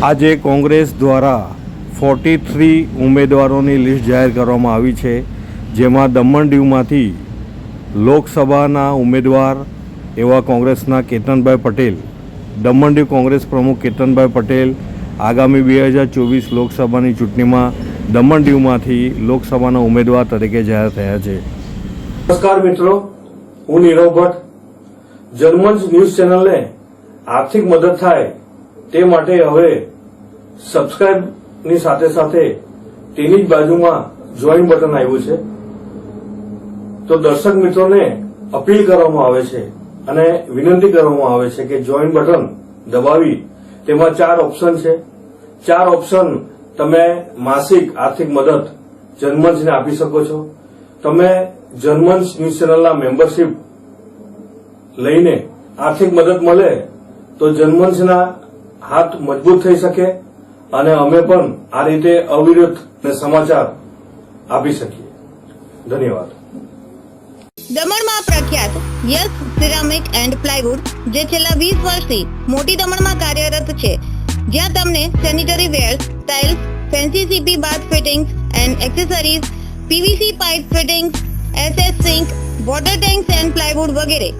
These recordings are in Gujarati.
આજે કોંગ્રેસ દ્વારા 43 ઉમેદવારોની લિસ્ટ જાહેર કરવામાં આવી છે, જેમાં દમણ દીવમાંથી લોકસભાના ઉમેદવાર એવા કોંગ્રેસના કેતનભાઈ પટેલ, દમણ દીવ કોંગ્રેસ પ્રમુખ કેતનભાઈ પટેલ આગામી 2024 લોકસભાની ચૂંટણીમાં દમણ દીવમાંથી લોકસભાના ઉમેદવાર તરીકે જાહેર થયા છે. નમસ્કાર મિત્રો, હું નીરવ ભટ્ટ. જનમંચ ન્યૂઝ ચેનલને આર્થિક મદદ થાય તે માટે હવે સબસ્ક્રાઇબની સાથે સાથે તેની જ બાજુમાં જોઈન બટન આવ્યું છે. તો દર્શક મિત્રોને અપીલ કરવામાં આવે છે અને વિનંતી કરવામાં આવે છે કે જોઈન બટન દબાવી તેમાં 4 ઓપ્શન છે. 4 ઓપ્શન તમે માસિક આર્થિક મદદ જનમંચને આપી શકો છો. તમે જનમંચ ન્યૂઝ ચેનલના મેમ્બરશીપ લઈને આર્થિક મદદ મળે તો જનમંચના હાથ મજબૂત થઈ શકે અને અમે પણ આ રીતે અવિરત સમાચાર આપી શકીએ. ધન્યવાદ. દમણમાં પ્રખ્યાત યસ સિરામિક એન્ડ પ્લાયવુડ, જે છેલ્લા 20 વર્ષથી મોટી દમણમાં કાર્યરત છે, જ્યાં તમને sanitary wares, tiles, fancy CP bath fittings and accessories, PVC pipe fittings, SS sink, water tanks and plywood વગેરે.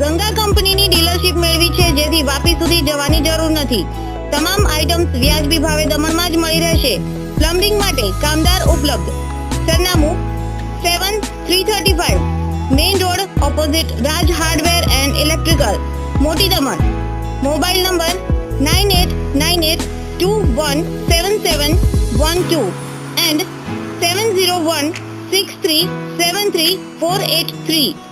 ગંગા કંપનીની ડીલરશીપ મેળવી છે, જેથી વાપી સુધી જવાની જરૂર નથી. તમામ આઇટમ્સ વ્યાજબી ભાવે દમણમાં જ મળી રહેશે. પ્લમ્બિંગ માટે કામદાર ઉપલબ્ધ. સરનામું 7335 main road opposite Raj hardware and electrical, મોટી દમણ. Mobile number 9898217712 and 7016373483.